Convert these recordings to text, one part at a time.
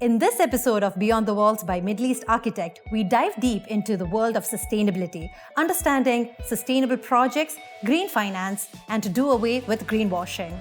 In this episode of Beyond the Walls by Middle East Architect, we dive deep into the world of sustainability, understanding sustainable projects, green finance, and to do away with greenwashing.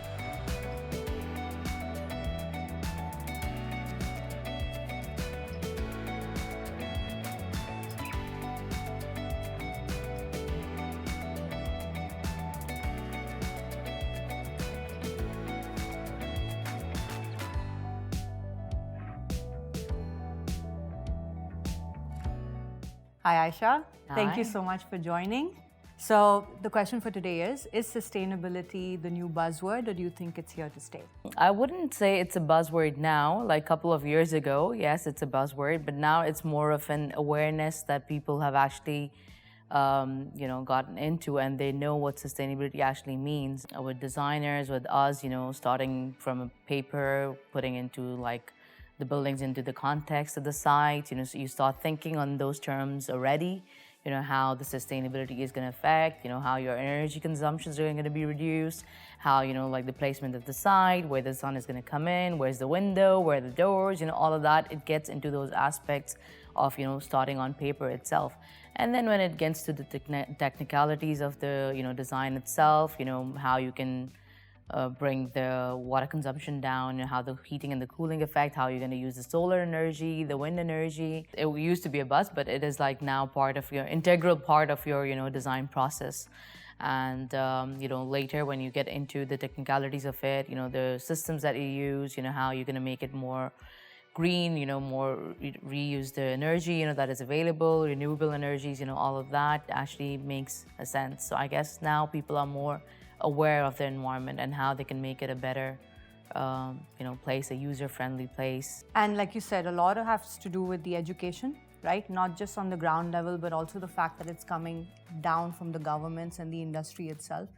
Hi, Ayesha. Thank you so much for joining. So the question for today is sustainability the new buzzword, or do you think it's here to stay? I wouldn't say it's a buzzword now. Like a couple of years ago, yes, it's a buzzword, but now it's more of an awareness that people have actually gotten into, and they know what sustainability actually means. With designers, with us, starting from a paper, putting into like the buildings into the context of the site, so you start thinking on those terms already, how the sustainability is going to affect, how your energy consumption is going to be reduced, how, like the placement of the site, where the sun is going to come in, where's the window, where are the doors, all of that. It gets into those aspects of, starting on paper itself. And then when it gets to the technicalities of the, design itself, how you can bring the water consumption down, how the heating and the cooling effect, how you're going to use the solar energy, the wind energy. It used to be a buzz, but it is like now part of your integral part of your design process. And later when you get into the technicalities of it, the systems that you use, how you're going to make it more green, more reuse the energy that is available, renewable energies, all of that actually makes a sense. So I guess now people are more aware of their environment and how they can make it a better place, a user-friendly place. And like you said, a lot has to do with the education, right? Not just on the ground level, but also the fact that it's coming down from the governments and the industry itself.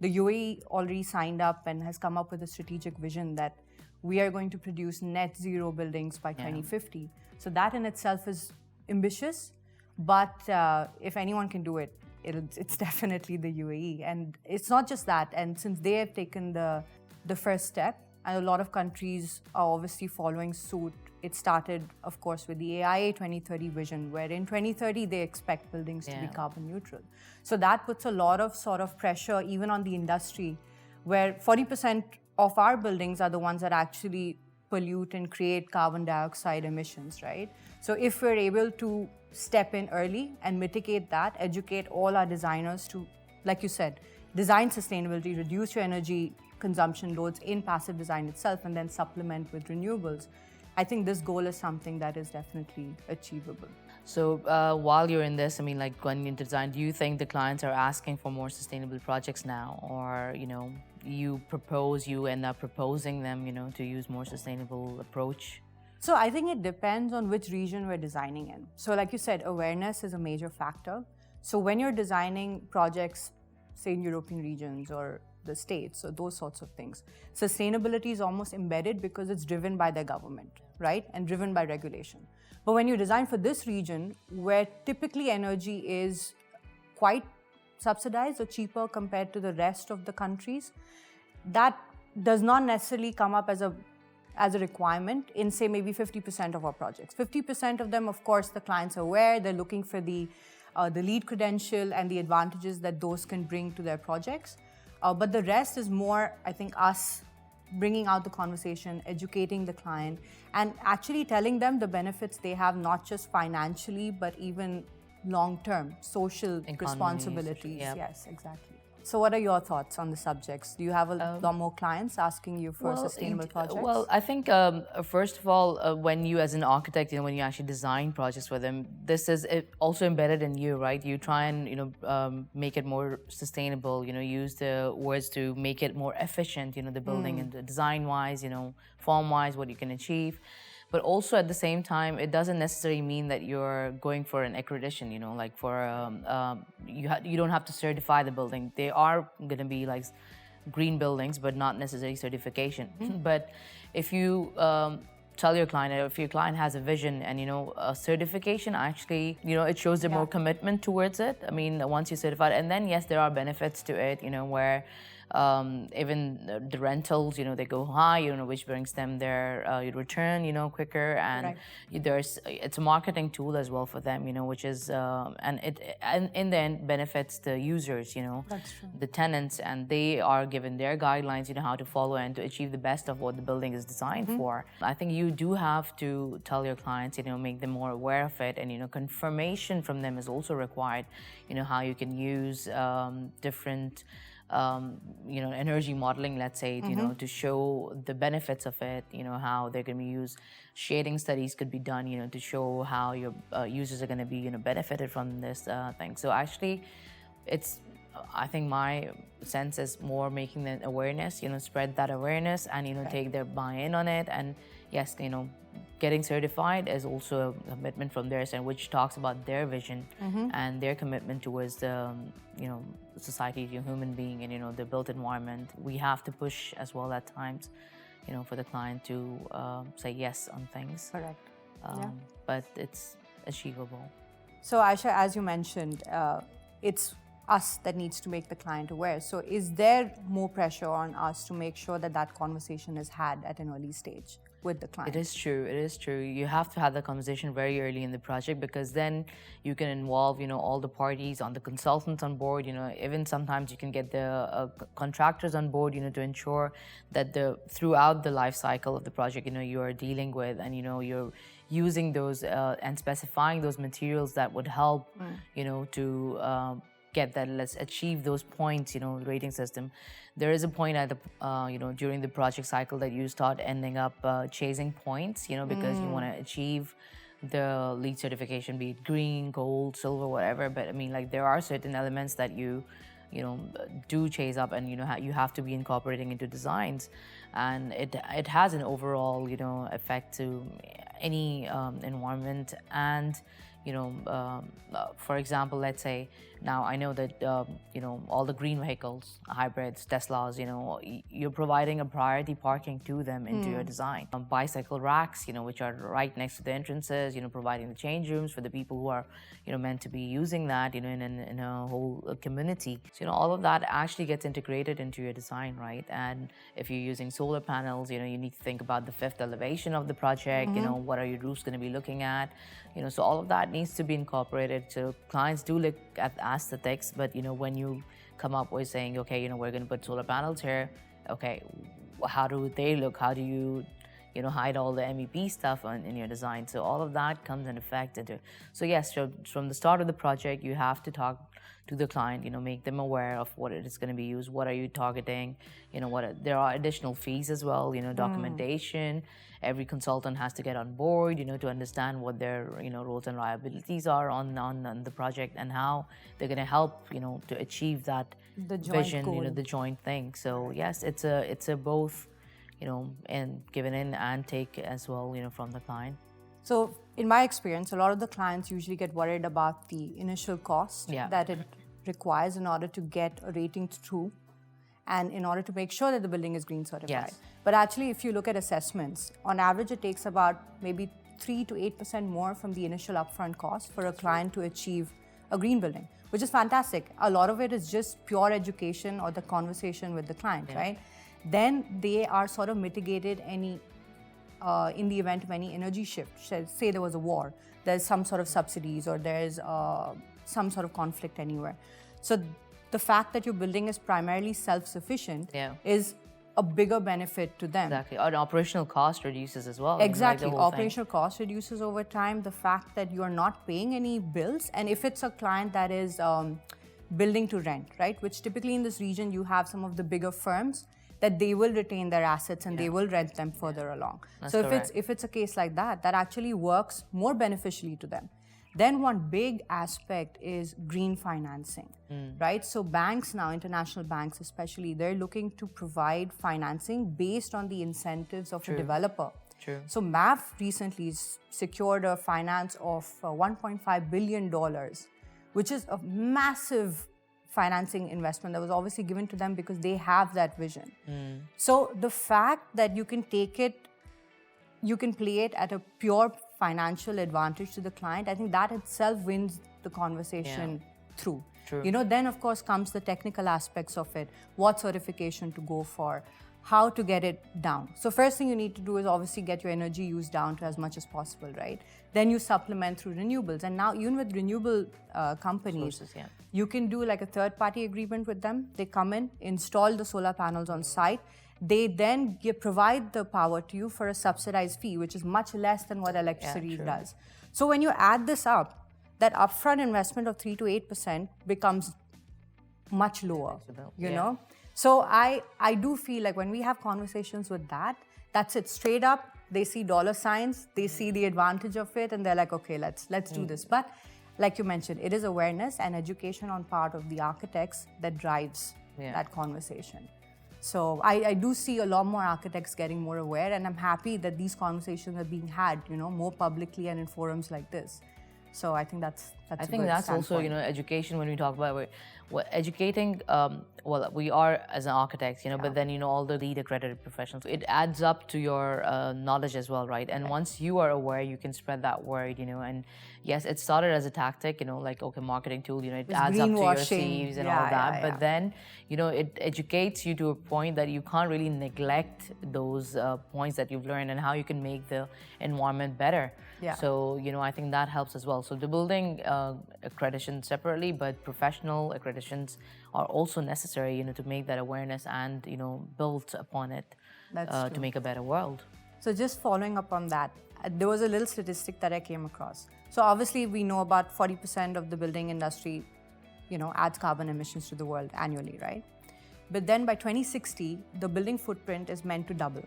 The UAE already signed up and has come up with a strategic vision that we are going to produce net zero buildings by 2050. So that in itself is ambitious, but if anyone can do it, it's definitely the UAE. And it's not just that. And since they have taken the first step, and a lot of countries are obviously following suit, it started, of course, with the AIA 2030 vision, where in 2030 they expect buildings to be carbon neutral. So that puts a lot of sort of pressure even on the industry, where 40% of our buildings are the ones that actually pollute and create carbon dioxide emissions, right? So if we're able to step in early and mitigate that, educate all our designers to, like you said, design sustainability, reduce your energy consumption loads in passive design itself, and then supplement with renewables, I think this goal is something that is definitely achievable. So while you're in this, like going into design, do you think the clients are asking for more sustainable projects now? Or, you end up proposing them, to use more sustainable approach? So I think it depends on which region we're designing in. So like you said, awareness is a major factor. So when you're designing projects, say in European regions or the States or those sorts of things, sustainability is almost embedded because it's driven by their government, right? And driven by regulation. But when you design for this region, where typically energy is quite subsidized or cheaper compared to the rest of the countries, that does not necessarily come up as a requirement in, say, maybe 50% of our projects. 50% of them, of course, the clients are aware, they're looking for the LEED credential and the advantages that those can bring to their projects. But the rest is more, I think, us bringing out the conversation, educating the client, and actually telling them the benefits they have, not just financially, but even long-term social responsibilities. Yes, exactly. So what are your thoughts on the subjects? Do you have a lot more clients asking you for sustainable projects? Well, I think, first of all, when you as an architect, when you actually design projects for them, this is also embedded in you, right? You try and, make it more sustainable, use the words to make it more efficient, the building and the design-wise, form-wise, what you can achieve. But also at the same time, it doesn't necessarily mean that you're going for an accreditation, like for, you don't have to certify the building. They are going to be like green buildings, but not necessarily certification. But if you tell your client, if your client has a vision and, a certification actually, it shows them more commitment towards it. Once you certify it, and then yes, there are benefits to it, where Even the rentals, they go high, which brings them their return, quicker. And it's a marketing tool as well for them, which is, and in the end benefits the users, That's true. the tenants, and they are given their guidelines, how to follow and to achieve the best of what the building is designed for. I think you do have to tell your clients, make them more aware of it, and confirmation from them is also required. How you can use different energy modeling, let's say, to show the benefits of it, how they're going to be used. Shading studies could be done, to show how your users are going to be, benefited from this thing. So actually, I think my sense is more making the awareness, spread that awareness and, take their buy-in on it. And yes, getting certified is also a commitment from theirs, and which talks about their vision and their commitment towards the, society, human being, and, the built environment. We have to push as well at times, for the client to say yes on things. Correct. But it's achievable. So Ayesha, as you mentioned, it's us that needs to make the client aware. So is there more pressure on us to make sure that that conversation is had at an early stage with the client? It is true. It is true. You have to have the conversation very early in the project, because then you can involve, all the parties, on the consultants on board. Even sometimes you can get the contractors on board, to ensure that throughout the life cycle of the project, you are dealing with, and you're using those and specifying those materials that would help, to get that, let's achieve those points, rating system. There is a point at the, during the project cycle that you start ending up chasing points, because you want to achieve the LEED certification, be it green, gold, silver, whatever. But I mean, like, there are certain elements that you do chase up, and you have to be incorporating into designs, and it has an overall effect to any environment. And for example, let's say now I know that all the green vehicles, hybrids, Teslas, you're providing a priority parking to them into your design. Bicycle racks, which are right next to the entrances, providing the change rooms for the people who are meant to be using that, in a whole community. So all of that actually gets integrated into your design, right? And if you're using solar panels, you need to think about the fifth elevation of the project. What are your roofs going to be looking at? So all of that needs to be incorporated. So clients do look at aesthetics, but when you come up with saying, okay, we're going to put solar panels here, okay, how do they look? How do you hide all the MEP stuff in your design? So all of that comes in effect into. So yes, so from the start of the project, you have to talk to the client, make them aware of what it is going to be used. What are you targeting? There are additional fees as well, documentation. Every consultant has to get on board, to understand what their, roles and liabilities are on the project, and how they're going to help, to achieve that vision, goal. The joint thing. So yes, it's a both, and given in and take as well, from the client. So in my experience, a lot of the clients usually get worried about the initial cost that it requires in order to get a rating through, and in order to make sure that the building is green certified. Yes. But actually, if you look at assessments, on average, it takes about maybe 3 to 8% more from the initial upfront cost for a client to achieve a green building, which is fantastic. A lot of it is just pure education or the conversation with the client, right? Then they are sort of mitigated any in the event of any energy shift. Say there was a war, there's some sort of subsidies, or there's some sort of conflict anywhere. So the fact that your building is primarily self-sufficient is a bigger benefit to them. Exactly. Or operational cost reduces as well. Exactly. Right, Operational cost reduces over time. The fact that you are not paying any bills, and if it's a client that is building to rent, right, which typically in this region you have some of the bigger firms that they will retain their assets and they will rent them further along. That's so correct. if it's a case like that, that actually works more beneficially to them. Then one big aspect is green financing, right? So banks now, international banks especially, they're looking to provide financing based on the incentives of a developer. True. So MAV recently secured a finance of $1.5 billion, which is a massive financing investment that was obviously given to them because they have that vision. So the fact that you can take it, you can play it at a pure financial advantage to the client, I think that itself wins the conversation through. true. Then of course comes the technical aspects of it, what certification to go for, how to get it down. So first thing you need to do is obviously get your energy use down to as much as possible, right? Then you supplement through renewables. And now even with renewable companies, Sources, yeah. you can do like a third-party agreement with them. They come in, install the solar panels on site. They then provide the power to you for a subsidized fee, which is much less than what electricity does. So when you add this up, that upfront investment of 3 to 8% becomes much lower, you know? So I do feel like when we have conversations with that, that's it, straight up, they see dollar signs, they see the advantage of it, and they're like, okay, let's do this. But like you mentioned, it is awareness and education on part of the architects that drives that conversation. So I do see a lot more architects getting more aware, and I'm happy that these conversations are being had, more publicly and in forums like this. So I think that's I think that's also, education when we talk about educating, we are as an architect, but then, all the LEED accredited professionals, it adds up to your knowledge as well, right? And once you are aware, you can spread that word, and yes, it started as a tactic, like, okay, marketing tool, it adds up to your CVs and all that. But then, it educates you to a point that you can't really neglect those points that you've learned and how you can make the environment better. Yeah. So, I think that helps as well. So the building accreditation separately, but professional accreditations are also necessary, to make that awareness and, build upon it to make a better world. So just following up on that, there was a little statistic that I came across. So obviously we know about 40% of the building industry, adds carbon emissions to the world annually, right? But then by 2060, the building footprint is meant to double,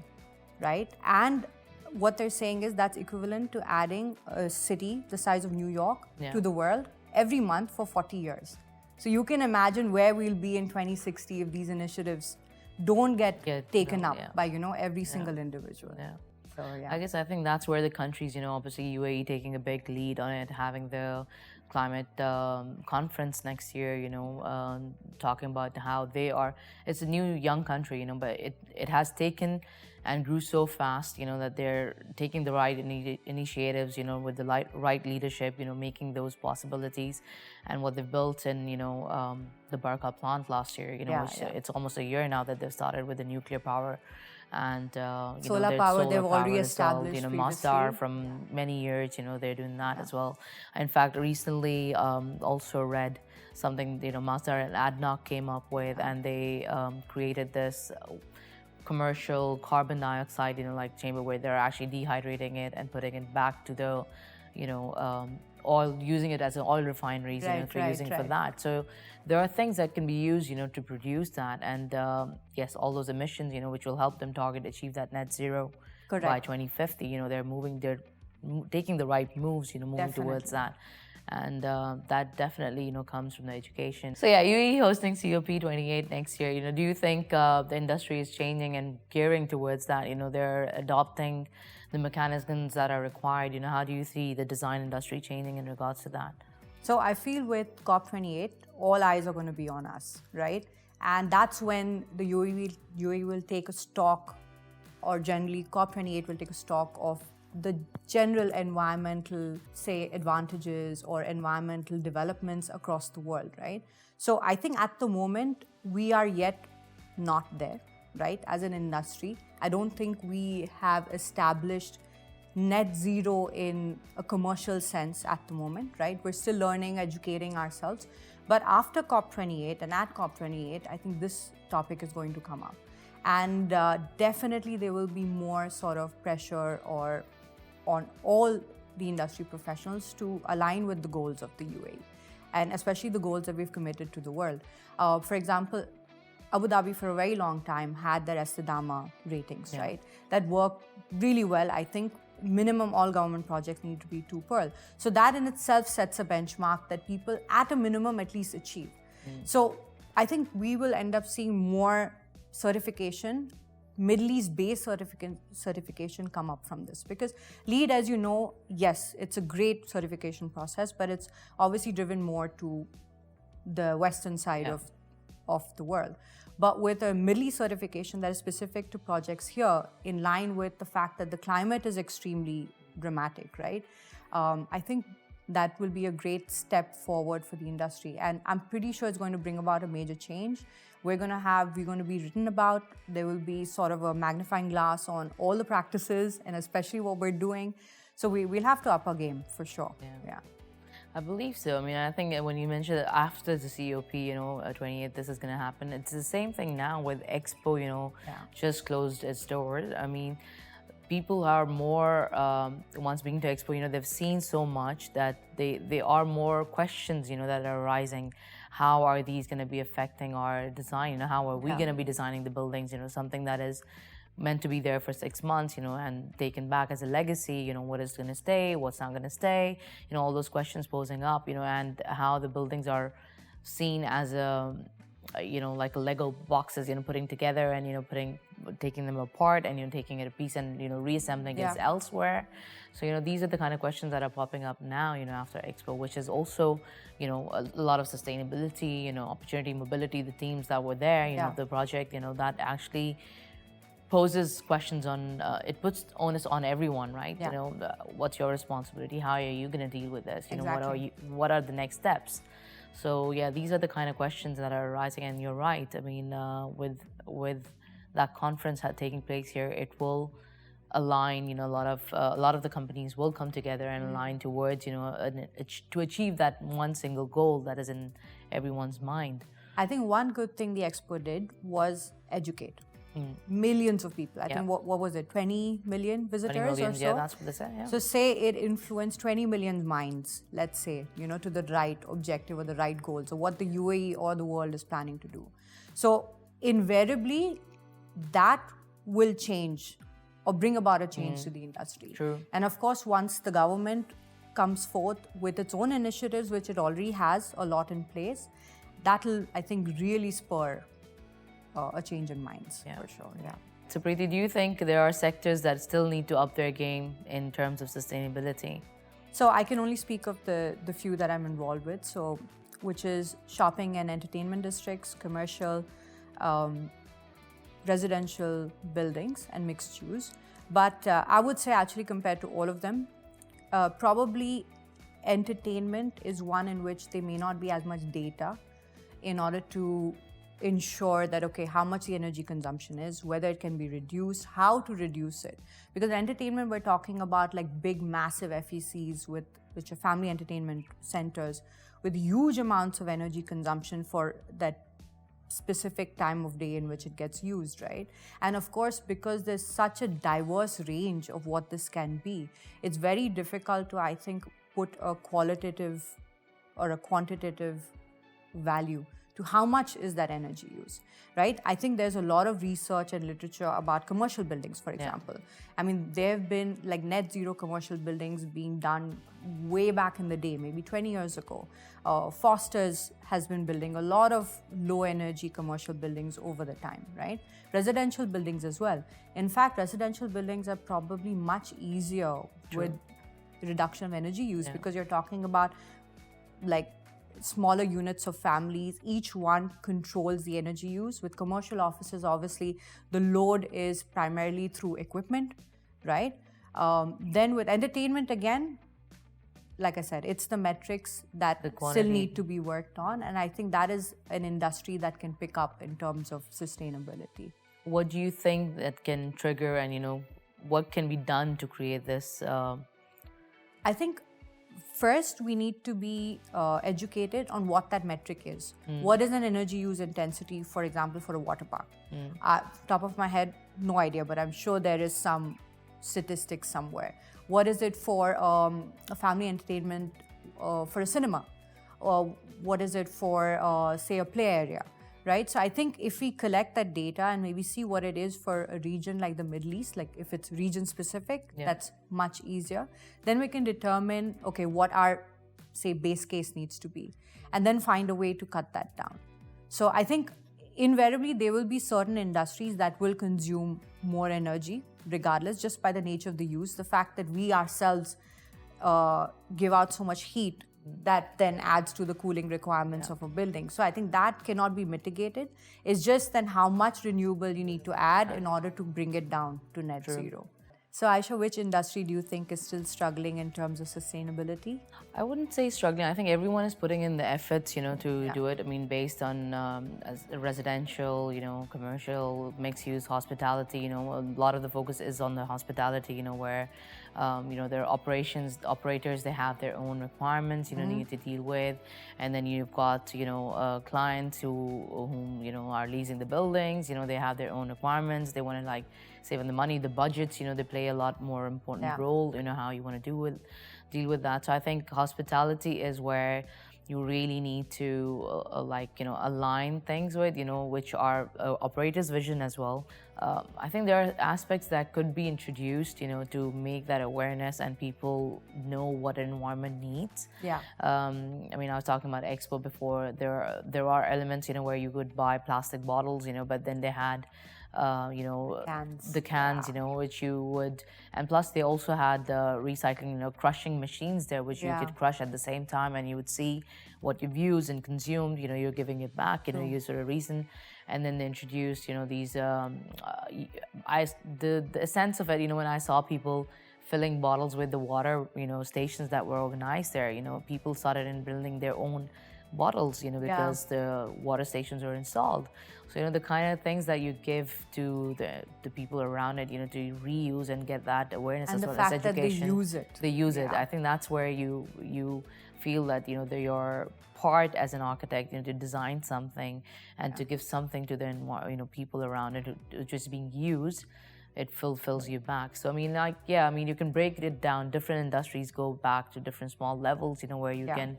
right? And what they're saying is that's equivalent to adding a city the size of New York to the world every month for 40 years. So you can imagine where we'll be in 2060 if these initiatives don't get taken up by, every single individual. Yeah. So, I think that's where the countries, obviously UAE taking a big lead on it, having the climate conference next year, talking about how it's a new young country, but it has taken and grew so fast, that they're taking the right initiatives, with the right leadership, making those possibilities. And what they've built in, the Barca plant last year, which it's almost a year now that they've started with the nuclear power. And solar power, they've already established Masdar from many years, they're doing that as well. In fact, recently also read something, Masdar and ADNOC came up with, and they created this commercial carbon dioxide, like chamber where they're actually dehydrating it and putting it back to the, oil, using it as an oil refineries, for that. So there are things that can be used, to produce that. And yes, all those emissions, which will help them achieve that net zero by 2050. They're taking the right moves, moving towards that. And that definitely, comes from the education. So yeah, UAE hosting COP28 next year. Do you think the industry is changing and gearing towards that? They're adopting the mechanisms that are required. How do you see the design industry changing in regards to that? So I feel with COP28, all eyes are going to be on us, right? And that's when the UAE will take a stock, or generally COP28 will take a stock of the general environmental, say, advantages or environmental developments across the world, right? So I think at the moment, we are yet not there, right? As an industry, I don't think we have established net zero in a commercial sense at the moment, right? We're still learning, educating ourselves. But after COP28 and at COP28, I think this topic is going to come up. And definitely there will be more sort of pressure on all the industry professionals to align with the goals of the UAE, and especially the goals that we've committed to the world. For example, Abu Dhabi for a very long time had their Estidama ratings, right? That worked really well. I think minimum all government projects need to be 2 Pearl. So that in itself sets a benchmark that people at a minimum at least achieve. So I think we will end up seeing more certification, Middle East based certification come up from this, because LEED, as you know, yes, it's a great certification process, but it's obviously driven more to the Western side of the world. But with a Middle East certification that is specific to projects here, in line with the fact that the climate is extremely dramatic, right? I think that will be a great step forward for the industry. And I'm pretty sure it's going to bring about a major change. We're going to be written about. There will be sort of a magnifying glass on all the practices and especially what we're doing. So we'll have to up our game for sure. Yeah. I believe so. I mean, I think that when you mentioned that after the COP, 28th, this is going to happen. It's the same thing now with Expo, just closed its doors. I mean, people are more, once being to Expo, they've seen so much that they are more questions, that are arising. How are these going to be affecting our design? How are we going to be designing the buildings? Something that is meant to be there for 6 months, and taken back as a legacy, what is going to stay, what's not going to stay, all those questions posing up, and how the buildings are seen as a, like a Lego boxes, putting together and, taking them apart and, taking it a piece and, reassembling it elsewhere. So, these are the kind of questions that are popping up now, after Expo, which is also, a lot of sustainability, opportunity, mobility, the teams that were there, the project, that actually poses questions on, it puts onus on everyone, right? What's your responsibility? How are you going to deal with this? What are the next steps? So yeah, these are the kind of questions that are arising, and you're right. I mean, with that conference taking place here, it will align. A lot of the companies will come together and align towards, to achieve that one single goal that is in everyone's mind. I think one good thing the Expo did was educate. Millions of people. I think, what was it, 20 million visitors 20 million, or so? Yeah, that's what they said, yeah. So say it influenced 20 million minds, let's say, to the right objective or the right goal. So what the UAE or the world is planning to do. So invariably, that will change or bring about a change to the industry. True. And of course, once the government comes forth with its own initiatives, which it already has a lot in place, that'll, I think, really spur a change in minds, for sure. Yeah. So Preeti, do you think there are sectors that still need to up their game in terms of sustainability? So I can only speak of the few that I'm involved with, so which is shopping and entertainment districts, commercial, residential buildings and mixed use. But I would say actually compared to all of them, probably entertainment is one in which there may not be as much data in order to ensure that, okay, how much the energy consumption is, whether it can be reduced, how to reduce it. Because entertainment, we're talking about like big, massive FECs, which are family entertainment centers, with huge amounts of energy consumption for that specific time of day in which it gets used, right? And of course, because there's such a diverse range of what this can be, it's very difficult to, I think, put a qualitative or a quantitative value to how much is that energy use, right? I think there's a lot of research and literature about commercial buildings, for example. I mean, there have been like net zero commercial buildings being done way back in the day, maybe 20 years ago. Foster's has been building a lot of low energy commercial buildings over the time, right? Residential buildings as well. In fact, residential buildings are probably much easier with reduction of energy use because you're talking about like smaller units of families, each one controls the energy use. With commercial offices, obviously, the load is primarily through equipment, right? Then with entertainment, again, like I said, it's the metrics that still need to be worked on. And I think that is an industry that can pick up in terms of sustainability. What do you think that can trigger and, what can be done to create this? I think first, we need to be educated on what that metric is. What is an energy use intensity, for example, for a water park? Top of my head, no idea, but I'm sure there is some statistics somewhere. What is it for a family entertainment for a cinema? Or what is it for, say, a play area? Right? So I think if we collect that data and maybe see what it is for a region like the Middle East, like if it's region specific, that's much easier. Then we can determine, okay, what our, say, base case needs to be, and then find a way to cut that down. So I think invariably there will be certain industries that will consume more energy regardless, just by the nature of the use. The fact that we ourselves give out so much heat that then adds to the cooling requirements of a building. So I think that cannot be mitigated. It's just then how much renewable you need to add in order to bring it down to net zero. So Ayesha, which industry do you think is still struggling in terms of sustainability? I wouldn't say struggling. I think everyone is putting in the efforts, to do it. I mean, based on as residential, commercial, mixed use, hospitality. A lot of the focus is on the hospitality. Where, their operators, they have their own requirements. They need to deal with, and then you've got clients whom are leasing the buildings. They have their own requirements. They want to like save on the money, the budgets. They play a lot more important role. How you want to deal with that. So I think hospitality is where you really need to align things with, which are operators' vision as well. I think there are aspects that could be introduced, to make that awareness and people know what an environment needs. Yeah. I mean, I was talking about Expo before. There are elements, where you could buy plastic bottles, but then they had Cans. the cans, which you would, and plus they also had the recycling, crushing machines there, which you could crush at the same time, and you would see what you've used and consumed, you're giving it back, you sort of reason. And then they introduced, these, the essence of it, when I saw people filling bottles with the water, stations that were organized there, people started in building their own bottles, because the water stations are installed. So, the kind of things that you give to the people around it, to reuse and get that awareness and as the well fact as education. that they use it. They use it. I think that's where you feel that, that your part as an architect, to design something and to give something to the people around it, just being used. It fulfills you back. So I mean, you can break it down. Different industries go back to different small levels, where you can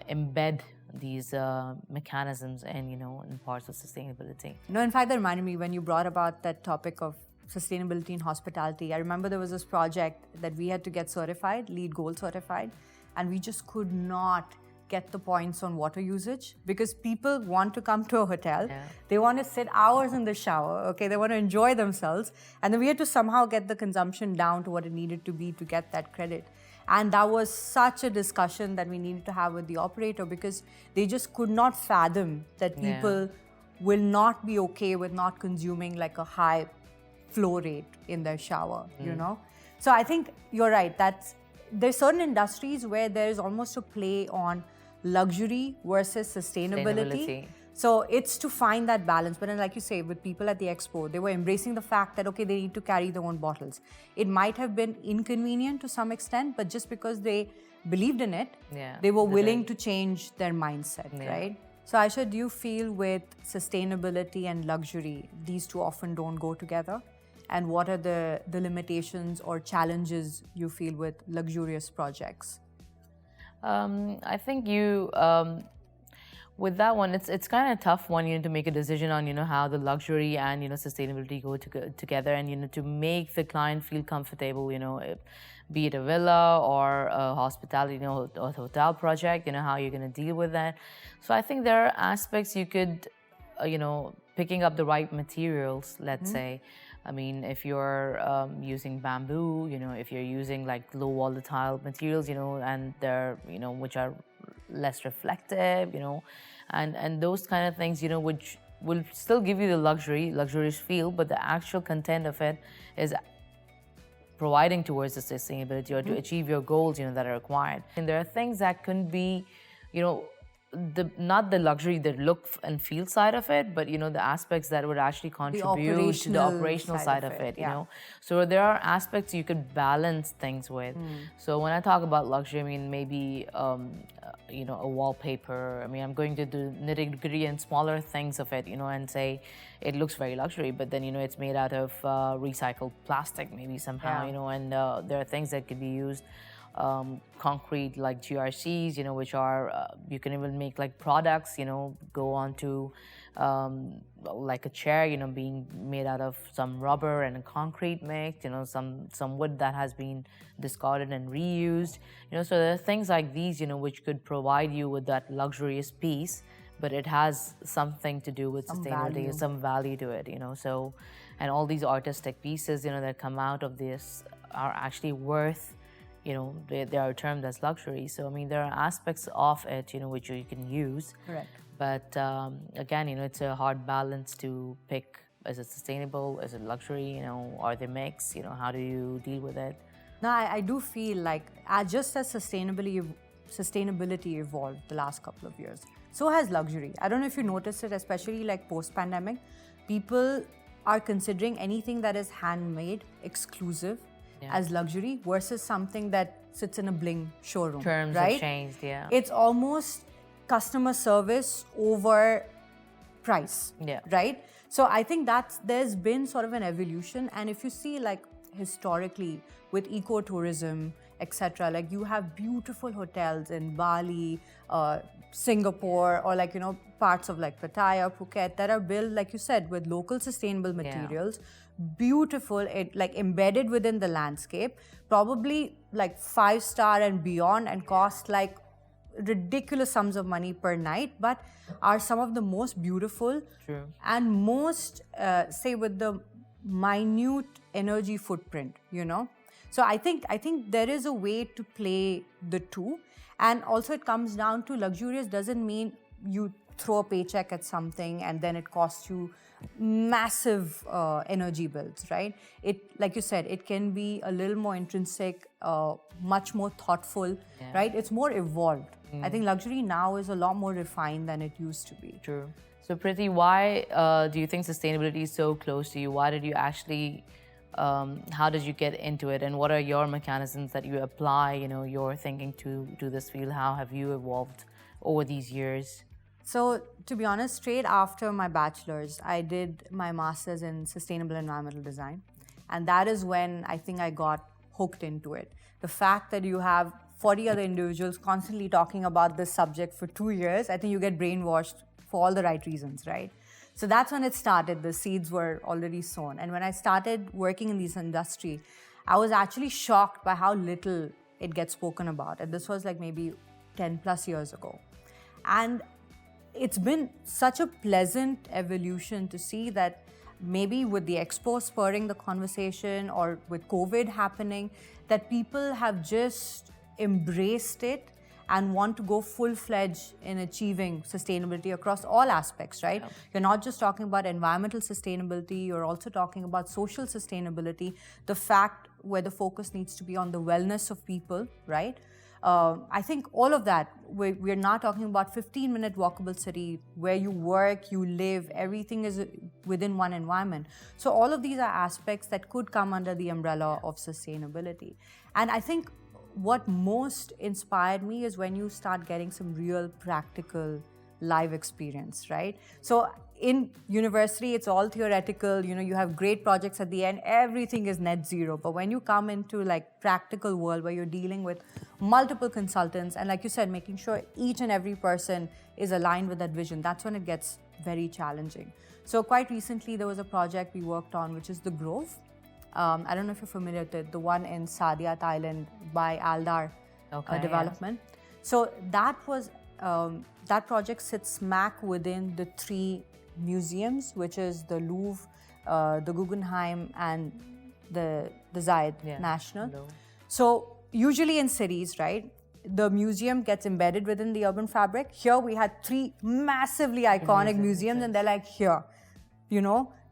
embed these mechanisms and in parts of sustainability. No, in fact, that reminded me when you brought about that topic of sustainability in hospitality. I remember there was this project that we had to get certified, LEED Gold certified, and we just could not get the points on water usage because people want to come to a hotel. They want to sit hours in the shower, okay? They want to enjoy themselves. And then we had to somehow get the consumption down to what it needed to be to get that credit. And that was such a discussion that we needed to have with the operator because they just could not fathom that people will not be okay with not consuming like a high flow rate in their shower, So I think you're right. There's certain industries where there is almost a play on luxury versus sustainability. So it's to find that balance. But then, like you say, with people at the expo, they were embracing the fact that, okay, they need to carry their own bottles. It might have been inconvenient to some extent, but just because they believed in it, they were willing to change their mindset, right? So Ayesha, do you feel with sustainability and luxury, these two often don't go together? And what are the limitations or challenges you feel with luxurious projects? I think with that one, it's kind of a tough one, to make a decision on, how the luxury and, sustainability go together and, to make the client feel comfortable, be it a villa or a hospitality, a hotel project, how you're going to deal with that. So I think there are aspects you could, picking up the right materials, let's say. I mean, if you're using bamboo, if you're using like low volatile materials, and they're, which are less reflective, and those kind of things, which will still give you the luxurious feel, but the actual content of it is providing towards the sustainability or to achieve your goals, that are required. And there are things that can be, not the luxury, the look and feel side of it, but the aspects that would actually contribute to the operational side of it. So there are aspects you could balance things with. So when I talk about luxury, I mean maybe a wallpaper. I mean I'm going to do nitty-gritty and smaller things of it, and say it looks very luxury, but then it's made out of recycled plastic maybe somehow, and there are things that could be used. Concrete like GRCs, which are, you can even make like products, go on to like a chair, being made out of some rubber and a concrete mix, some wood that has been discarded and reused, so there are things like these, which could provide you with that luxurious piece, but it has something to do with sustainability, some value to it, so, and all these artistic pieces, that come out of this are actually worth, they are termed as luxury. So, I mean, there are aspects of it, which you can use. Correct. But again, it's a hard balance to pick Is it sustainable? Is it luxury? Are they mixed? How do you deal with it? No, I do feel like just as sustainability evolved the last couple of years, so has luxury. I don't know if you noticed it, especially like post-pandemic. People are considering anything that is handmade, exclusive, as luxury versus something that sits in a bling showroom. Terms right? have changed, yeah. It's almost customer service over price, right? So I think there's been sort of an evolution. And if you see like historically with ecotourism, etc., like you have beautiful hotels in Bali, Singapore, or like, parts of like Pattaya, Phuket that are built, like you said, with local sustainable materials, beautiful, it like embedded within the landscape, probably like 5-star and beyond, and cost like ridiculous sums of money per night, but are some of the most beautiful and most, say, with the minute energy footprint, So I think there is a way to play the two. And also it comes down to luxurious doesn't mean you throw a paycheck at something and then it costs you massive energy bills, right? Like you said, it can be a little more intrinsic, much more thoughtful, right? It's more evolved. I think luxury now is a lot more refined than it used to be. True. So Preeti, why do you think sustainability is so close to you? Why did you actually, how did you get into it? And what are your mechanisms that you apply, your thinking to this field? How have you evolved over these years? So to be honest, straight after my bachelor's, I did my master's in sustainable environmental design. And that is when I think I got hooked into it. The fact that you have 40 other individuals constantly talking about this subject for 2 years, I think you get brainwashed for all the right reasons, right? So that's when it started. The seeds were already sown. And when I started working in this industry, I was actually shocked by how little it gets spoken about. And this was like maybe 10 plus years ago. And it's been such a pleasant evolution to see that maybe with the expo spurring the conversation or with COVID happening, that people have just embraced it and want to go full-fledged in achieving sustainability across all aspects, right? You're not just talking about environmental sustainability, you're also talking about social sustainability, the fact where the focus needs to be on the wellness of people, right? I think all of that, we're now talking about 15-minute walkable city where you work, you live, everything is within one environment. So all of these are aspects that could come under the umbrella of sustainability. And I think what most inspired me is when you start getting some real practical live experience, right? So in university, it's all theoretical, you have great projects at the end, everything is net zero. But when you come into like practical world where you're dealing with multiple consultants and like you said, making sure each and every person is aligned with that vision, that's when it gets very challenging. So quite recently, there was a project we worked on, which is The Grove. I don't know if you're familiar with it, the one in Sadia, Thailand by Aldar Development. Yeah. So that was, that project sits smack within the 3 museums, which is the Louvre, the Guggenheim, and the Zayed National. Hello. So usually in cities, right, the museum gets embedded within the urban fabric. Here we had 3 massively iconic museums, and they're like, here,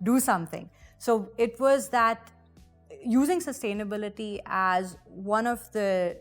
do something. So it was that using sustainability as one of the,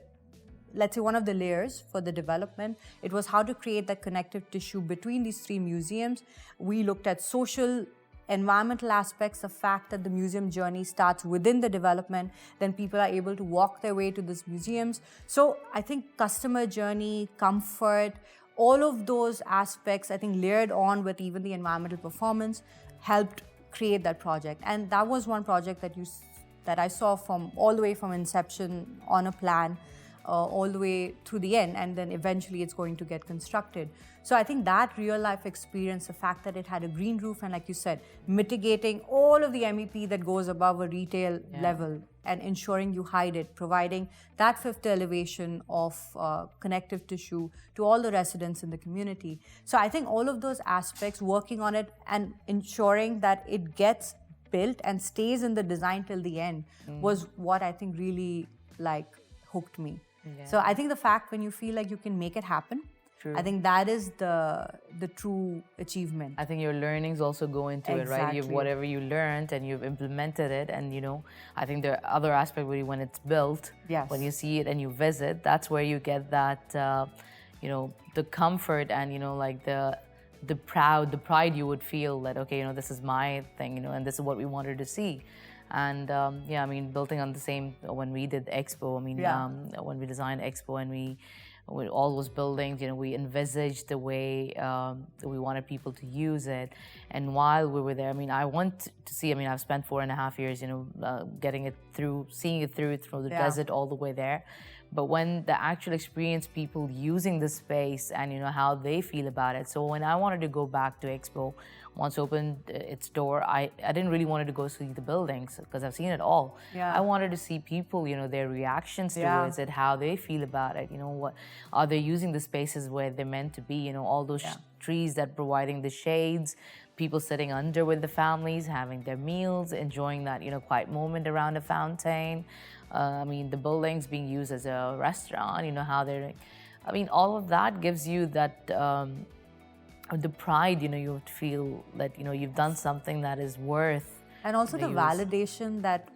let's say, one of the layers for the development. It was how to create that connective tissue between these 3 museums. We looked at social, environmental aspects, the fact that the museum journey starts within the development, then people are able to walk their way to these museums. So I think customer journey, comfort, all of those aspects, I think layered on with even the environmental performance, helped create that project. And that was one project that I saw from all the way from inception on a plan, all the way through the end, and then eventually it's going to get constructed. So I think that real life experience, the fact that it had a green roof and like you said, mitigating all of the MEP that goes above a retail level and ensuring you hide it, providing that 5th elevation of connective tissue to all the residents in the community. So I think all of those aspects, working on it and ensuring that it gets built and stays in the design till the end was what I think really like hooked me. Yeah. So I think the fact when you feel like you can make it happen, True. I think that is the true achievement. I think your learnings also go into it, right? Exactly. Whatever you learned and you've implemented it, and I think there are other aspects where when it's built, Yes. when you see it and you visit, that's where you get that, the comfort and like the pride you would feel that okay, this is my thing, and this is what we wanted to see. And I mean, building on the same when we did the expo, I mean, when we designed expo and with all those buildings, we envisaged the way we wanted people to use it. And while we were there, I mean, I want to see, I mean, I've spent 4.5 years, getting it through, seeing it through from the desert all the way there. But when the actual experience, people using the space and, how they feel about it. So when I wanted to go back to Expo, once opened its door, I didn't really wanted to go see the buildings because I've seen it all. Yeah. I wanted to see people, their reactions towards it, how they feel about it, what are they using the spaces where they're meant to be, all those trees that providing the shades, people sitting under with the families, having their meals, enjoying that, quiet moment around a fountain. I mean, the buildings being used as a restaurant, how they're, I mean, all of that gives you that, the pride, you would feel that, you've done something that is worth. And also the validation that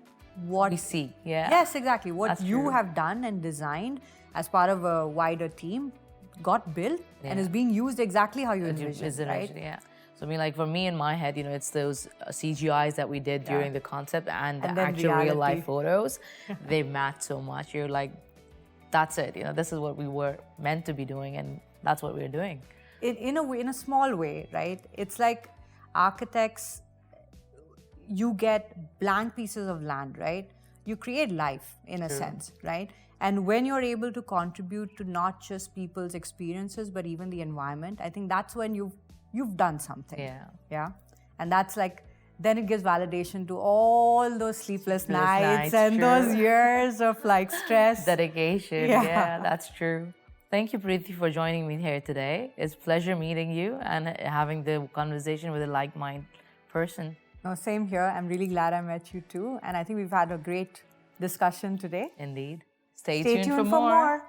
what we see, Yes, exactly. What That's you true. have done and designed as part of a wider team got built and is being used exactly how you envisioned, right? Yeah. So I mean, like for me in my head, it's those CGIs that we did during the concept and the then actual real life reality. photos. They match so much. You're like, that's it. This is what we were meant to be doing, and that's what we're doing. In a way, in a small way, right? It's like architects, you get blank pieces of land, right? You create life in a sense, right? And when you're able to contribute to not just people's experiences, but even the environment, I think that's when you've done something. Yeah. And that's like, then it gives validation to all those sleepless nights and those years of like stress. Dedication. Yeah, that's true. Thank you, Preeti, for joining me here today. It's a pleasure meeting you and having the conversation with a like-minded person. No, same here. I'm really glad I met you too. And I think we've had a great discussion today. Indeed. Stay Stay tuned for for more.